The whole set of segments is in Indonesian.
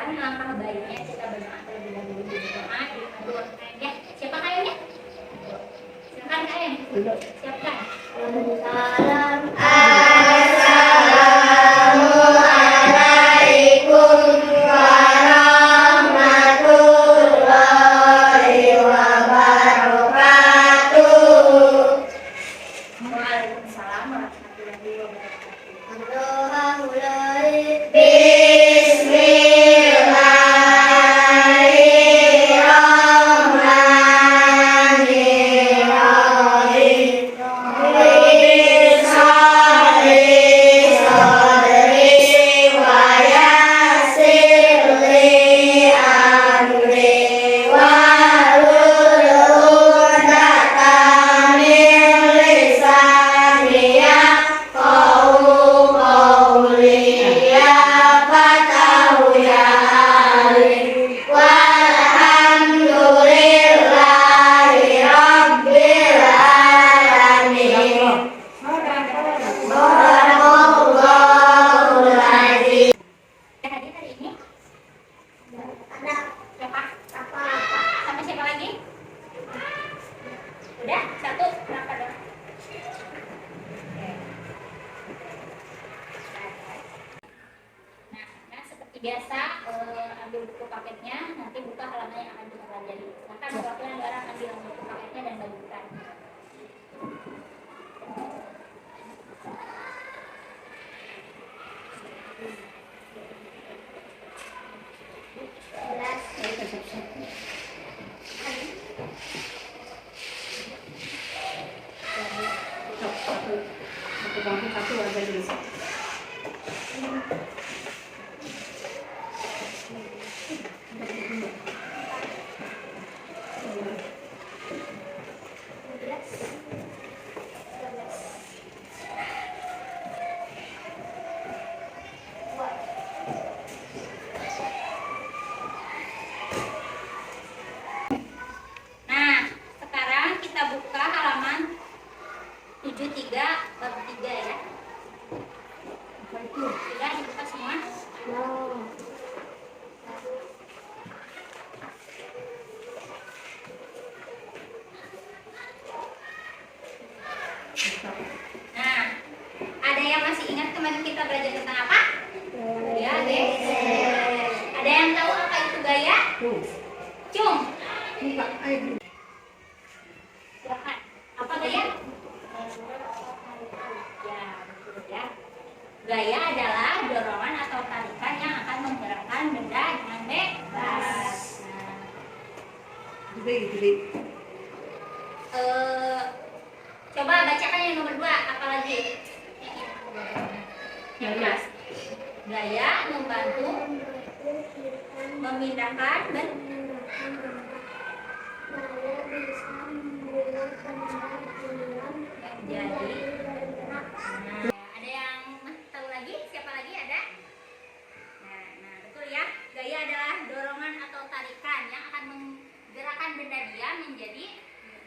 sekarang langkah baiknya kita berdoa terlebih dahulu di berdoa ya. Siapa kayaknya? Silakan kalian. Siapkan. Salam. Assalamualaikum warahmatullahi wabarakatuh. Waalaikumsalam warahmatullahi wabarakatuh. Biasa ambil buku paketnya, nanti buka halaman yang akan kita pelajari. Silakan perwakilan daerah ambil buku paketnya dan bagikan. Satu warga Indonesia. Nah, sekarang kita buka halaman 73 bab 3 ya. Sudah dibuka semua? Nah, ada yang masih ingat kemarin kita belajar tentang apa? Ya, geser. Ada yang tahu apa itu gaya? Cung. Silakan. Apa gaya? Ya, betul ya. Gaya adalah dorongan atau tarikan yang akan menggerakkan benda dengan bebas. Coba bacakan yang nomor 2. Apa lagi? Yang keras. Gaya membantu memindahkan menjadi. Ada yang tahu lagi? Siapa lagi ada? Nah, betul ya. Gaya adalah dorongan atau tarikan yang akan menggerakkan benda dia menjadi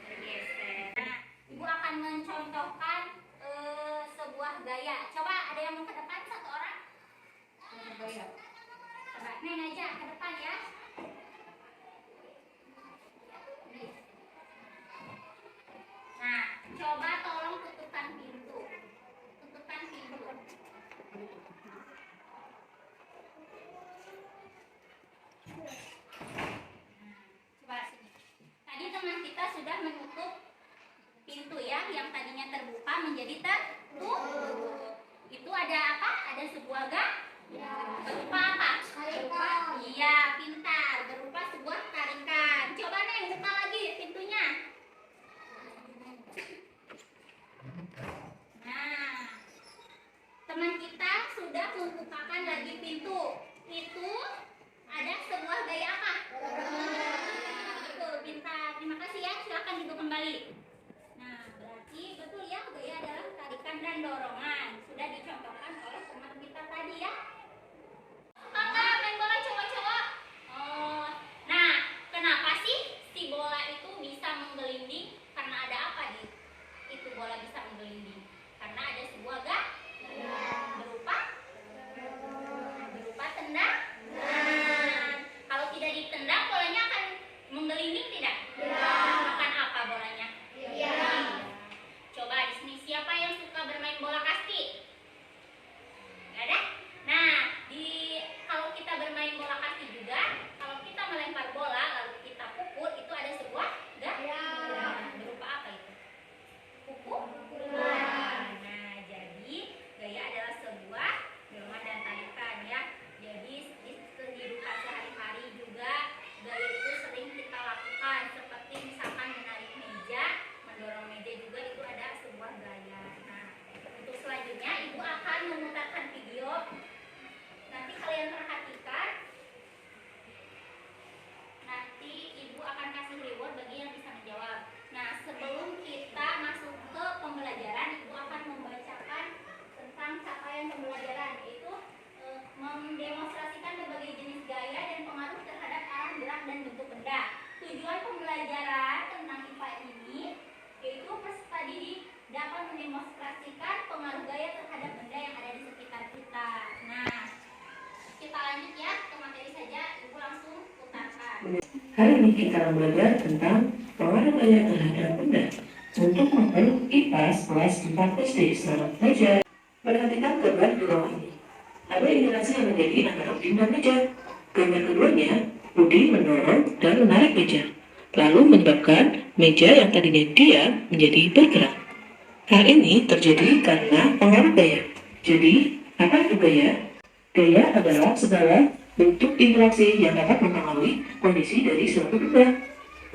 bergeser. Nah, Ibu akan mencontohkan sebuah gaya. Coba ada yang mau ke depan satu orang? Coba Neng aja ke depan ya. Nah, coba tolong tutupkan pintu. Tutupkan pintu. Coba sini. Tadi teman kita sudah menutup pintu ya, yang tadinya terbuka menjadi tertutup. Itu ada apa? Ada sebuah gaya. Lupa Hari ini kita akan belajar tentang pengaruh gaya terhadap benda. Untuk memperoleh IPAS kelas 4 SD, selamat belajar. Perhatikan gambar di bawah ini. Ada interaksi yang terjadi antara Udin dan meja. Gambar keduanya, Udin mendorong dan menarik meja, lalu menyebabkan meja yang tadinya diam menjadi bergerak. Hal ini terjadi karena pengaruh gaya. Jadi, apa itu gaya? Gaya adalah segala bentuk interaksi yang dapat mempengaruhi kondisi dari suatu benda.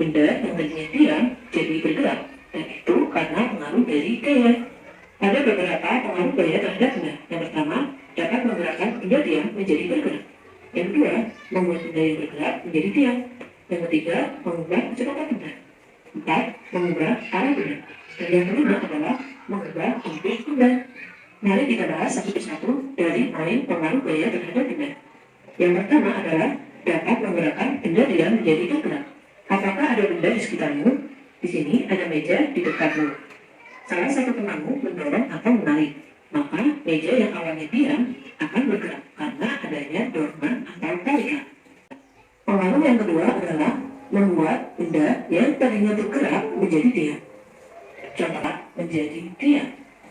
Benda yang tadinya diam jadi bergerak, dan itu karena pengaruh dari gaya. Ada beberapa pengaruh gaya terhadap benda. Yang pertama, dapat menggerakkan benda diam menjadi bergerak. Yang kedua, membuat benda yang bergerak menjadi diam. Yang ketiga, mengubah kecepatan benda. Empat, mengubah arah benda. Dan yang kelima adalah mengubah bentuk benda. Mari kita bahas satu persatu dari poin pengaruh gaya terhadap benda. Yang pertama adalah dapat menggerakkan benda diam menjadi bergerak. Apakah ada benda di sekitarmu? Di sini ada meja di dekatmu. Salah satu temanmu mendorong atau menarik, maka meja yang awalnya diam akan bergerak karena adanya dorongan atau tarikan. Pengaruh yang kedua adalah membuat benda yang tadinya bergerak menjadi diam. Contoh, menjadi diam.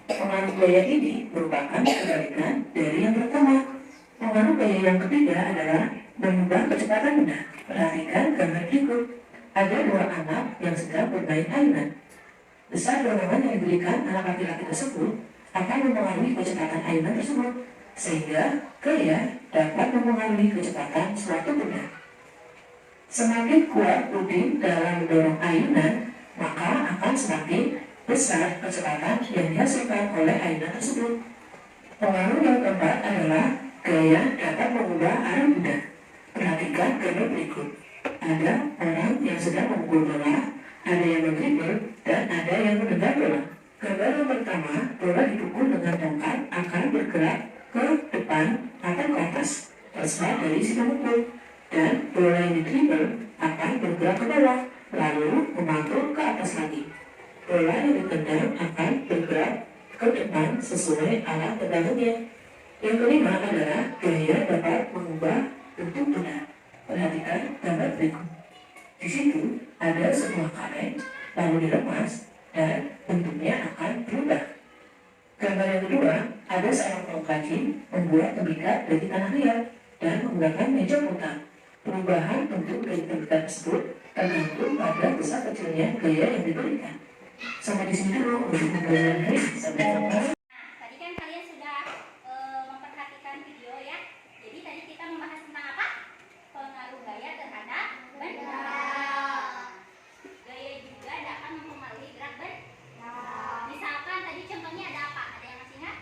Pengaruh gaya ini merupakan kebalikan dari yang pertama. Pengaruh gaya yang ketiga adalah mengubah kecepatan benda. Perhatikan gambar berikut. Ada dua anak yang sedang bermain ayunan. Besar dorongan yang diberikan anak laki-laki tersebut akan mempengaruhi kecepatan ayunan tersebut, sehingga gaya dapat mempengaruhi kecepatan suatu benda. Semakin kuat Udin dalam mendorong ayunan, maka akan semakin besar kecepatan yang dihasilkan oleh ayunan tersebut. Pengaruh yang keempat adalah gaya dapat mengubah arah benda. Perhatikan gambar berikut. Ada orang yang sedang memukul bola, ada yang mendribble, dan ada yang menendang bola. Gambar yang pertama, bola dipukul dengan tongkat akan bergerak ke depan atau ke atas, terserah dari si pemukul. Dan bola yang didribble akan bergerak ke bawah, lalu memantul ke atas lagi. Bola yang ditendang akan bergerak ke depan sesuai arah tendangannya. Yang kelima adalah gaya dapat mengubah bentuk benda. Perhatikan gambar berikut. Di situ ada sebuah karet, lalu dilepas, dan bentuknya akan berubah. Gambar yang kedua, ada seorang pengrajin membuat tembikar dari tanah liat dan menggunakan meja putar. Perubahan bentuk dari tembikar tersebut tergantung pada besar kecilnya gaya yang diberikan. Sampai di sini dulu untuk pembelajaran hari ini. Sampai jumpa. Tadi kan kalian sudah memperhatikan video ya. Jadi tadi kita membahas tentang apa? Pengaruh gaya terhadap benda. Gaya juga dapat mempengaruhi gerak benda. Misalkan tadi contohnya ada apa? Ada yang masih ingat?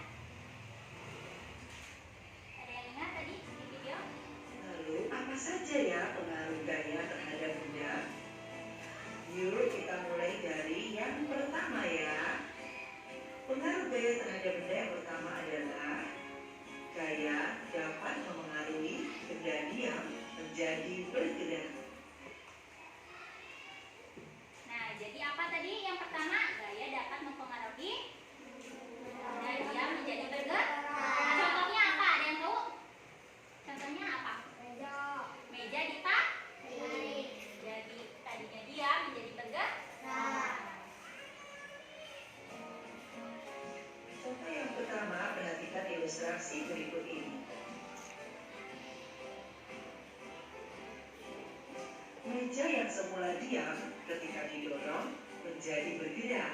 Ada yang ingat tadi di video? Lalu apa saja ya pengaruh gaya terhadap benda? Yuk kita mulai dari yang pertama ya. Pengaruh gaya terhadap benda yang pertama adalah gaya dapat mempengaruhi benda diam menjadi bergerak. Nah, jadi apa tadi? Yang pertama, gaya dapat mempengaruhi benda diam menjadi bergerak. Nah, contohnya apa? Ada yang tahu? Contohnya apa? Meja ditarik. Jadi tadinya diam menjadi bergerak. Contoh yang pertama, perhatikan ilustrasi berikut ini. Meja yang semula diam ketika didorong menjadi bergerak.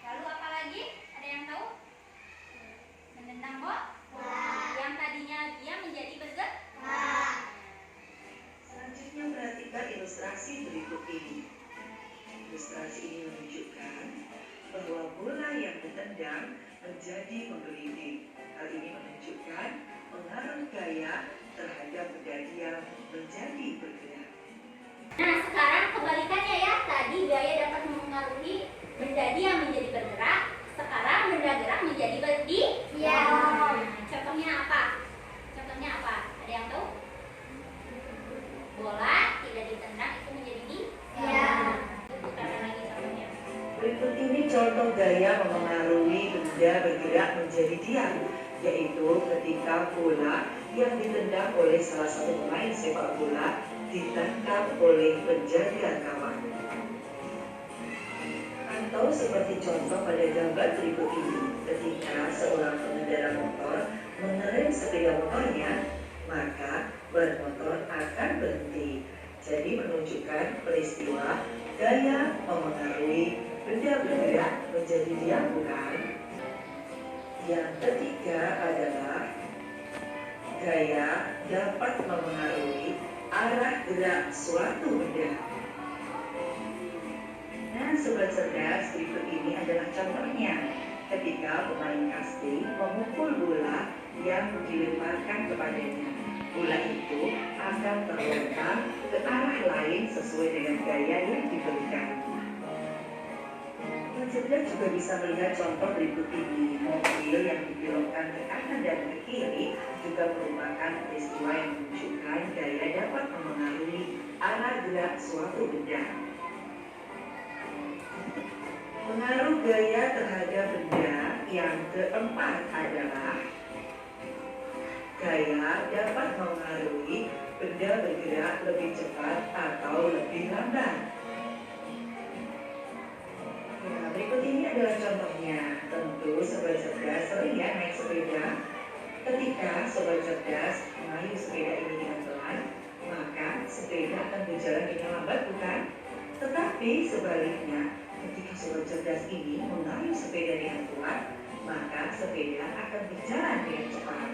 Lalu apa lagi? Ada yang tahu? Menendang bola. Yang tadinya diam menjadi bergerak. Selanjutnya perhatikan ilustrasi berikut ini. Ilustrasi ini menunjukkan bahwa bola yang ditendang menjadi menggelinding. Hal ini menunjukkan pengaruh gaya terhadap benda diam menjadi bergerak. Nah, sekarang kembali bola yang ditendang oleh salah satu pemain sepak bola ditangkap oleh penjaga gawang. Atau seperti contoh pada gambar berikut ini, ketika seorang pengendara motor mengerem sepeda motornya, maka ban motor akan berhenti. Jadi menunjukkan peristiwa gaya memengaruhi benda bergerak menjadi diam, bukan? Yang ketiga adalah gaya dapat memengaruhi arah gerak suatu benda. Nah, sobat cerdas, berikut ini adalah contohnya. Ketika pemain casting memukul bola yang dilemparkan kepadanya, bola itu akan terlempar ke arah lain sesuai dengan gaya yang diberikan. Cerdas juga bisa melihat contoh berikut ini. Mobil yang dibelokkan ke kanan dan ke kiri juga merupakan peristiwa yang menunjukkan gaya dapat memengaruhi arah gerak suatu benda. Pengaruh gaya terhadap benda yang keempat adalah gaya dapat memengaruhi benda bergerak lebih cepat atau lebih lambat. Nah, berikut ini adalah contohnya. Tentu sobat cerdas sering ya naik sepeda. Ketika sobat cerdas mengayuh sepeda ini dengan pelan, maka sepeda akan berjalan dengan lambat, bukan? Tetapi sebaliknya, ketika sobat cerdas ini mengayuh sepeda dengan kuat, maka sepeda akan berjalan dengan cepat.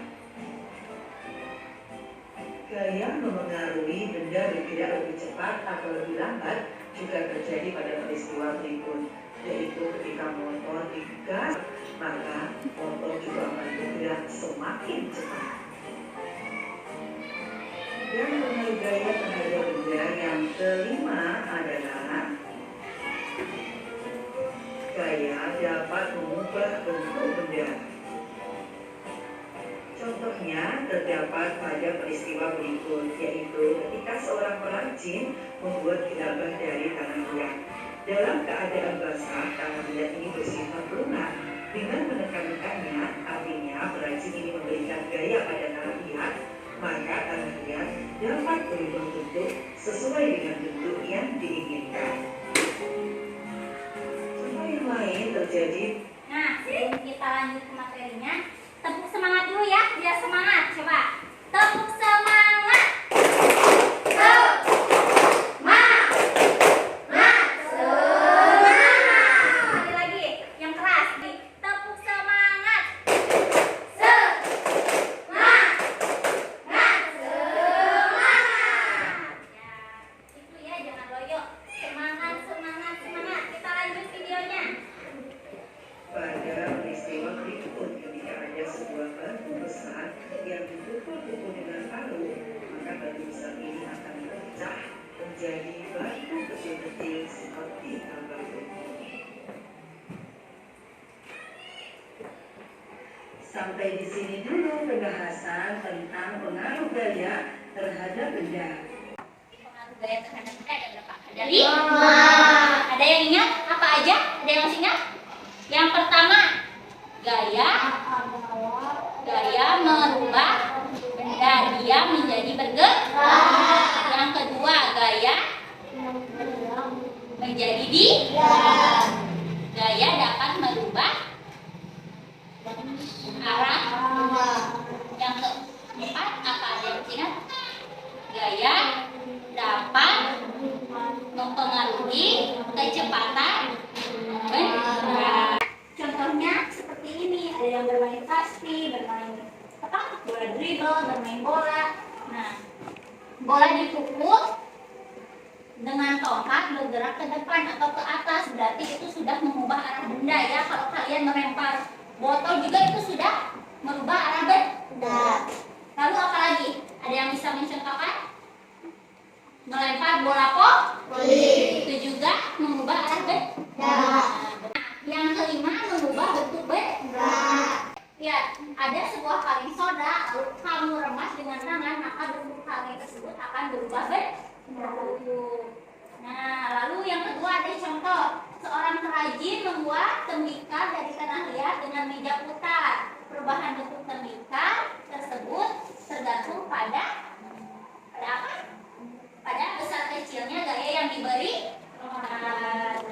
Gaya memengaruhi benda bergerak lebih cepat atau lebih lambat juga terjadi pada peristiwa berikut, yaitu ketika motor digas, maka motor juga akan bergerak semakin cepat. Dan pengaruh gaya terhadap benda yang kelima adalah gaya dapat mengubah bentuk benda. Contohnya terdapat pada peristiwa berikut, yaitu ketika seorang perajin membuat gerabah dari tanah liat. Dalam keadaan basah, tanah liat ini bersifat lunak. Dengan menekan-nekannya, artinya perajin ini memberikan gaya pada tanah liat, maka tanah liat dapat berubah bentuk sesuai dengan bentuk yang diinginkan. Contoh yang lain terjadi. Nah, sebelum kita lanjut ke materinya, tepuk semangat dulu ya, biar semangat. Coba tepuk semangat. Sekali lagi, yang keras. Tepuk semangat. Ya, itu ya, jangan loyo. Semangat, semangat, semangat. Kita lanjut videonya. Pada peristiwa berikut, ketika ada sebuah batu besar yang dipukul-pukul dengan palu, maka batu besar ini akan pecah menjadi batu kecil-kecil seperti gambar berikut. Sampai di sini dulu pembahasan tentang pengaruh gaya terhadap benda. Pengaruh gaya terhadap benda ada berapa? Ada 5. Ada yang ingat? Apa aja? Ada yang masih ingat? Yang pertama, gaya merubah benda diam menjadi bergerak. Yang kedua, gaya menjadi diam. Gaya dapat merubah arah. Yang keempat, apa ada yang ingat? Gaya dapat mempengaruhi kecepatan benda. Contohnya seperti ini, ada yang bermain pasti, bermain bola dribble, bermain bola. Nah, bola dipukul dengan tongkat bergerak ke depan atau ke atas, berarti itu sudah mengubah arah benda ya. Kalau kalian melempar botol juga itu sudah merubah arah benda. Lalu apa lagi? Ada yang bisa mencontohkan? Melempar bola voli, itu juga mengubah arah benda. Yang kelima, mengubah bentuk benda. Ya, ada sebuah kaleng soda, lalu kamu remas dengan tangan, maka bentuk kaleng tersebut akan berubah benda. Nah, lalu yang kedua ada contoh, seorang perajin membuat tembikar dari tanah liat dengan meja putar. perubahan bentuk tembikar tersebut tergantung pada apa? Pada besar kecilnya gaya yang diberi.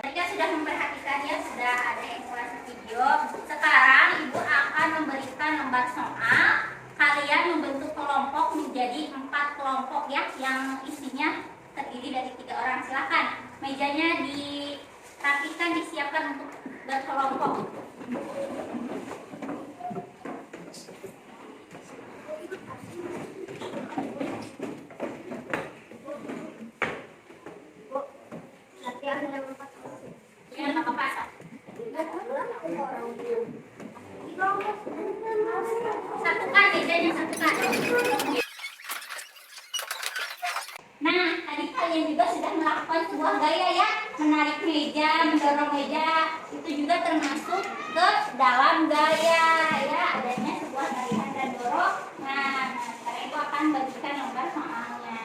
Jika sudah memperhatikan ya, sudah ada informasi video. Sekarang ibu akan memberikan lembar soal. Kalian membentuk kelompok menjadi 4 kelompok ya, yang isinya terdiri dari 3 orang. Silakan mejanya dirapikan, disiapkan untuk berkelompok. Satukan mejanya, satukan. Nah, tadi kalian juga sudah melakukan sebuah gaya ya, menarik meja, mendorong meja, itu juga termasuk ke dalam gaya ya, adanya sebuah tarikan dan dorong. Nah, sekarang itu akan bagikan lembar soalnya.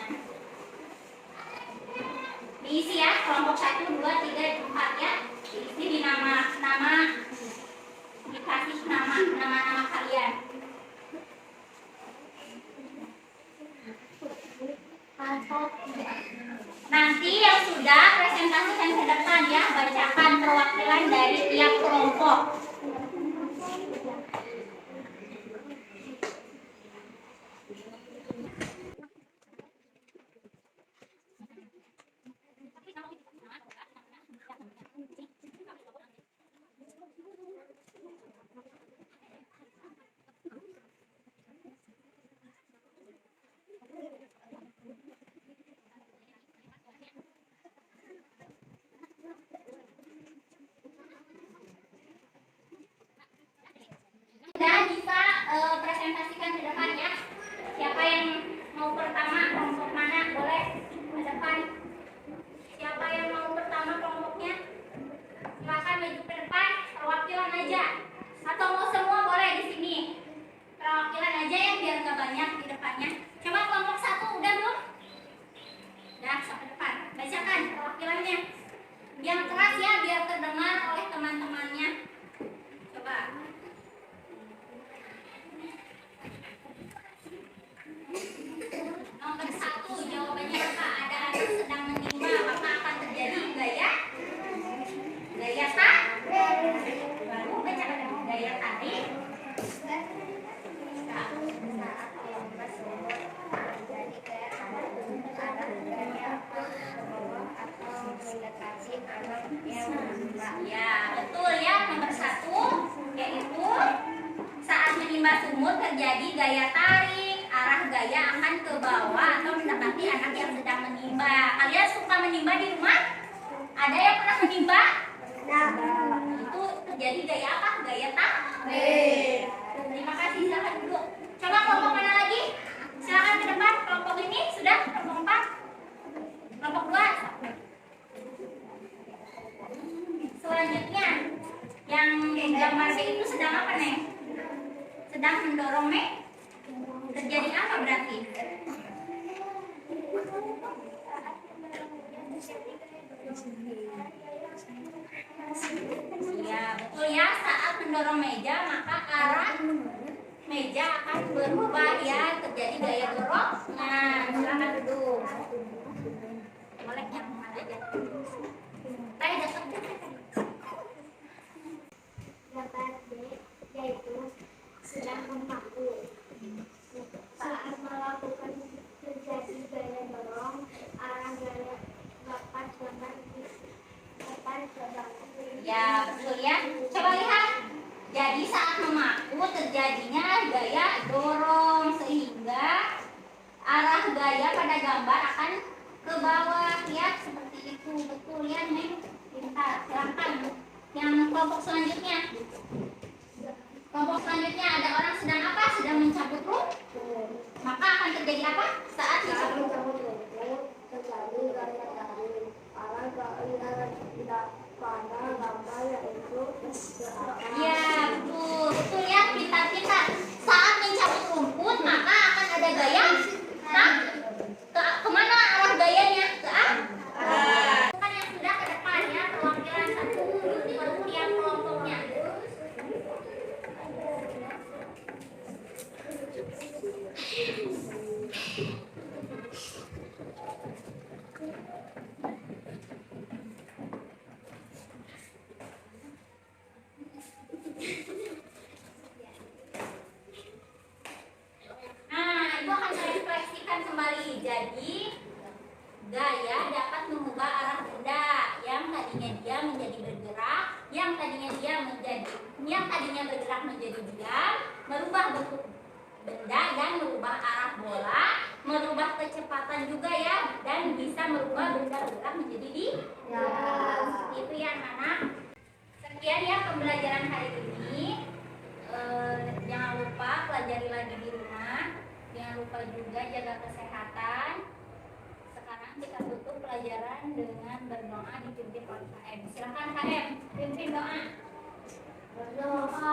Diisi ya, kelompok 1, 2, 3, 4 ya. Diisi di nama-nama, dikasih nama-nama kalian. Nanti yang sudah presentasikan ke depan ya, bacakan perwakilan dari tiap kelompok. Sudah bisa presentasikan ke depan ya. Siapa yang mau pertama, kelompok mana? Boleh ke depan. Siapa yang mau pertama kelompoknya? Silakan maju ke depan, perwakilan aja. Atau mau semua boleh di sini. Perwakilan aja ya, biar nggak banyak di depannya. Coba kelompok 1 udah belum? Udah, sampai depan. Bacakan perwakilannya. Yang keras ya, biar terdengar oleh teman-temannya. Coba. Nomor 1, jawabannya apa? Ada anak sedang menimba, maka akan terjadi gaya baru baca gaya tarik. Ya, betul ya, nomor 1 yaitu saat menimba sumur terjadi gaya tarik. Arah gaya akan ke bawah atau mendekati anak yang sedang menimba. Kalian suka menimba di rumah? Ada yang pernah menimba? Itu terjadi gaya apa? Gaya tarik. Terima kasih, silakan duduk. Coba kelompok mana lagi? Silakan ke depan. Kelompok ini sudah, kelompok 4. Kelompok 2. Selanjutnya, yang gambar B itu sedang apa nih? Sedang mendorong nih. Terjadi apa berarti? Ya, betul ya. Saat mendorong meja, maka arah meja akan berubah ya. Terjadi gaya dorong. Nah, silakan duduk. Boleh yang mana aja. Teh dekat. Gambar B yaitu sedang memaku. Saat melakukan terjadi gaya dorong, arah gaya dapat ke belakang. Ya, betul ya. Coba lihat. Jadi saat memaku terjadinya gaya dorong sehingga arah gaya pada gambar akan ke bawah ya, seperti itu. Betul ya, Neng. Pintar. Silakan. Yang kelompok selanjutnya. Kelompok selanjutnya ada orang sedang apa? Sedang mencabut rumput. Maka akan terjadi apa? Saat mencabut rumput terjadi gaya tarik. Arah gaya tidak pada gambar yaitu ke atas. ya, betul. Betul ya, pintar-pintar. Saat mencabut rumput maka akan ada gaya. Nah, kemana arah gayanya? Ke atas. Kan yang sudah ke depan ya, perwakilan 1 tiap kelompoknya. Nah, Ibu akan merefleksikan kembali. Jadi, gaya dapat mengubah arah benda yang tadinya dia menjadi bergerak, yang tadinya bergerak menjadi diam, merubah bentuk benda dan merubah arah bola, merubah kecepatan juga ya, dan bisa merubah benda bergerak menjadi diam. Seperti itu ya anak-anak. Sekian ya pembelajaran hari ini. Jangan lupa pelajari lagi di rumah. Jangan lupa juga jaga kesehatan. Sekarang kita tutup pelajaran dengan berdoa dipimpin oleh KM. Silakan KM, pimpin doa. Berdoa